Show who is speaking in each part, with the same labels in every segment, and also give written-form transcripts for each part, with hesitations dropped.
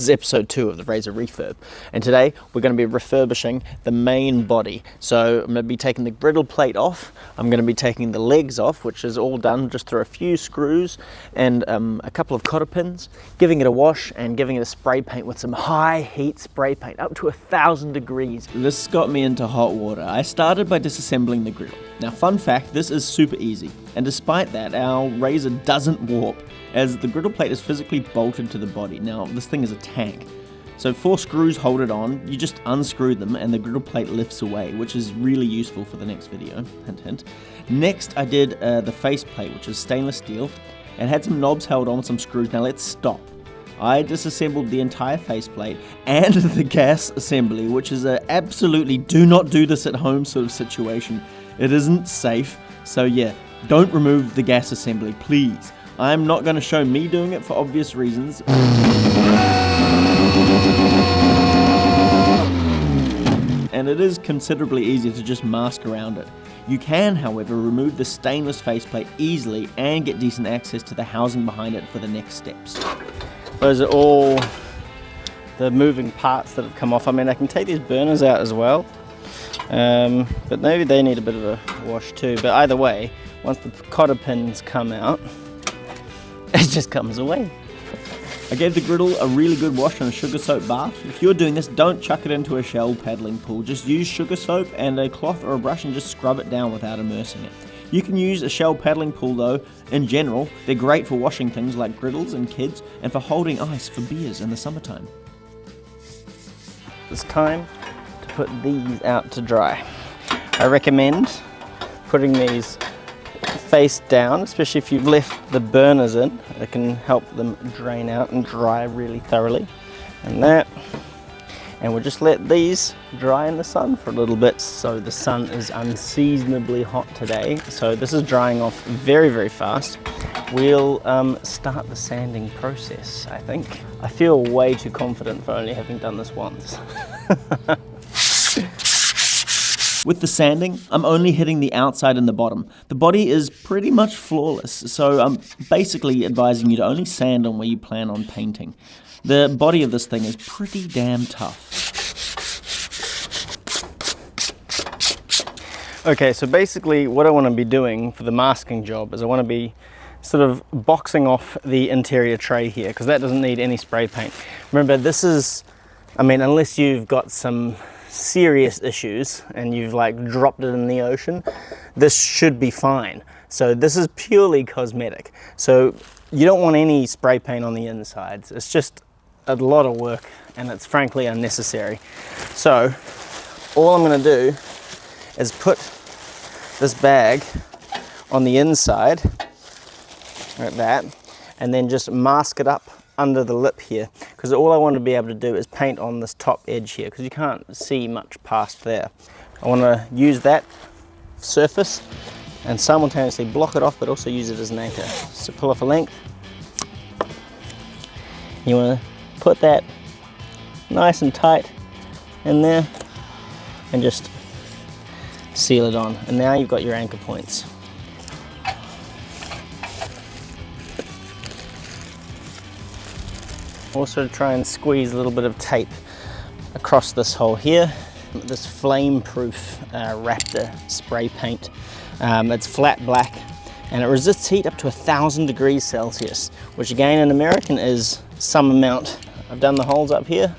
Speaker 1: This is episode 2 of the Razor refurb, and today we're going to be refurbishing the main body. So I'm going to be taking the griddle plate off, I'm going to be taking the legs off, which is all done just through a few screws and a couple of cotter pins, giving it a wash and giving it a spray paint with some high heat spray paint up to 1,000 degrees. This got me into hot water. I started by disassembling the griddle. Now fun fact, this is super easy, and despite that our razor doesn't warp, as the griddle plate is physically bolted to the body. Now this thing is a tank, so 4 screws hold it on. You just unscrew them and the griddle plate lifts away, which is really useful for the next video, hint hint. Next I did the face plate, which is stainless steel, and had some knobs held on with some screws. Now let's stop. I disassembled the entire faceplate and the gas assembly, which is a absolutely do not do this at home sort of situation. It isn't safe, so yeah, don't remove the gas assembly, please. I'm not going to show me doing it for obvious reasons. And it is considerably easier to just mask around it. You can, however, remove the stainless faceplate easily and get decent access to the housing behind it for the next steps. Those are all the moving parts that have come off. I mean, I can take these burners out as well, but maybe they need a bit of a wash too. But either way, once the cotter pins come out, it just comes away. I gave the griddle a really good wash in a sugar soap bath. If you're doing this, don't chuck it into a shell paddling pool. Just use sugar soap and a cloth or a brush and just scrub it down without immersing it. You can use a shell paddling pool though. In general, they're great for washing things like griddles and kids, and for holding ice for beers in the summertime. It's time to put these out to dry. I recommend putting these face down, especially if you've left the burners in. It can help them drain out and dry really thoroughly. And we'll just let these dry in the sun for a little bit. So the sun is unseasonably hot today, so this is drying off very, very fast. We'll start the sanding process, I think. I feel way too confident for only having done this once. With the sanding, I'm only hitting the outside and the bottom. The body is pretty much flawless, so I'm basically advising you to only sand on where you plan on painting. The body of this thing is pretty damn tough. Okay, so basically what I want to be doing for the masking job is I want to be sort of boxing off the interior tray here, because that doesn't need any spray paint. Remember, this is, I mean, unless you've got some serious issues and you've like dropped it in the ocean, this should be fine. So this is purely cosmetic, so you don't want any spray paint on the insides. It's just a lot of work and it's frankly unnecessary. So all I'm going to do is put this bag on the inside like that, and then just mask it up under the lip here, because all I want to be able to do is paint on this top edge here, because you can't see much past there. I want to use that surface and simultaneously block it off, but also use it as an anchor. So pull off a length. You want to put that nice and tight in there and just seal it on, and now you've got your anchor points. Also try and squeeze a little bit of tape across this hole here. This flame-proof Raptor spray paint. It's flat black and it resists heat up to 1,000 degrees Celsius, which again in American is some amount. I've done the holes up here,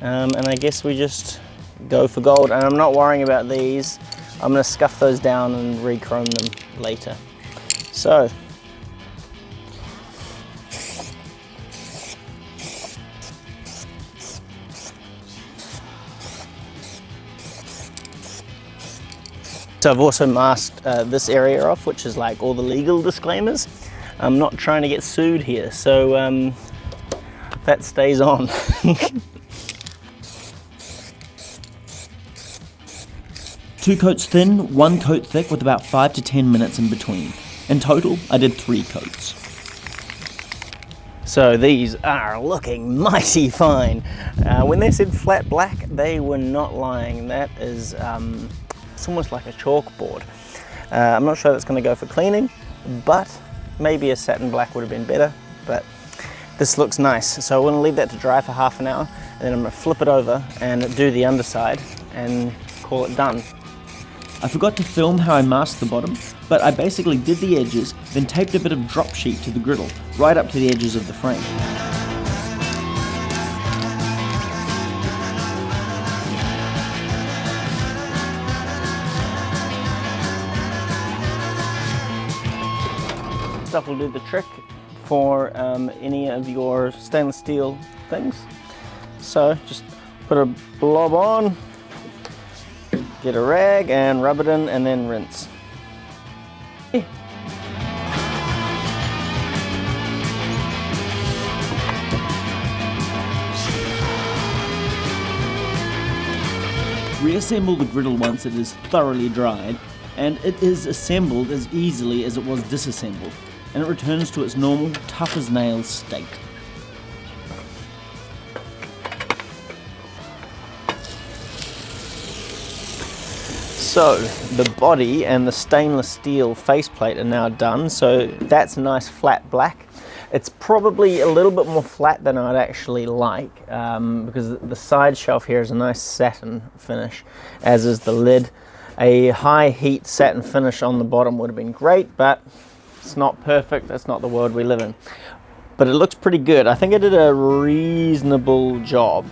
Speaker 1: and I guess we just go for gold. And I'm not worrying about these. I'm going to scuff those down and re-chrome them later. So I've also masked this area off, which is like all the legal disclaimers. I'm not trying to get sued here, so that stays on.
Speaker 2: 2 coats thin, 1 coat thick with about 5 to 10 minutes in between. In total, I did 3 coats.
Speaker 1: So these are looking mighty fine. When they said flat black, they were not lying. That is it's almost like a chalkboard. I'm not sure that's going to go for cleaning, but maybe a satin black would have been better. But This looks nice, so I want to leave that to dry for half an hour, and then I'm going to flip it over and do the underside and call it done.
Speaker 2: I forgot to film how I masked the bottom, but I basically did the edges, then taped a bit of drop sheet to the griddle, right up to the edges of the frame.
Speaker 1: Stuff will do the trick for any of your stainless steel things. So just put a blob on, get a rag and rub it in, and then rinse.
Speaker 2: Reassemble the griddle once it is thoroughly dried, and it is assembled as easily as it was disassembled, and it returns to its normal, tough as nails state.
Speaker 1: So the body and the stainless steel faceplate are now done, so that's nice flat black. It's probably a little bit more flat than I'd actually like, because the side shelf here is a nice satin finish, as is the lid. A high heat satin finish on the bottom would have been great, but it's not perfect. That's not the world we live in. But it looks pretty good. I think I did a reasonable job.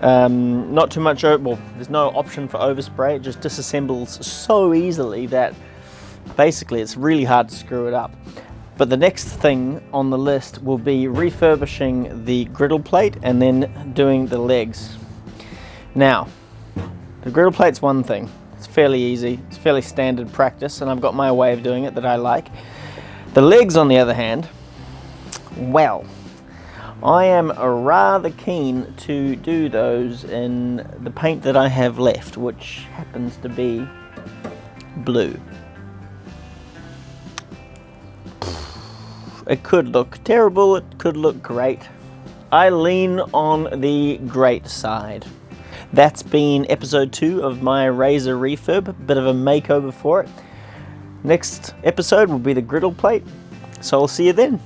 Speaker 1: Not too much, well, there's no option for overspray. It just disassembles so easily that basically it's really hard to screw it up. But the next thing on the list will be refurbishing the griddle plate and then doing the legs. Now, the griddle plate's one thing. It's fairly easy, it's fairly standard practice, and I've got my way of doing it that I like. The legs, on the other hand, well, I am rather keen to do those in the paint that I have left, which happens to be blue. It could look terrible, it could look great. I lean on the great side. That's been episode 2 of my razor refurb, a bit of a makeover for it. Next episode will be the griddle plate, so I'll see you then.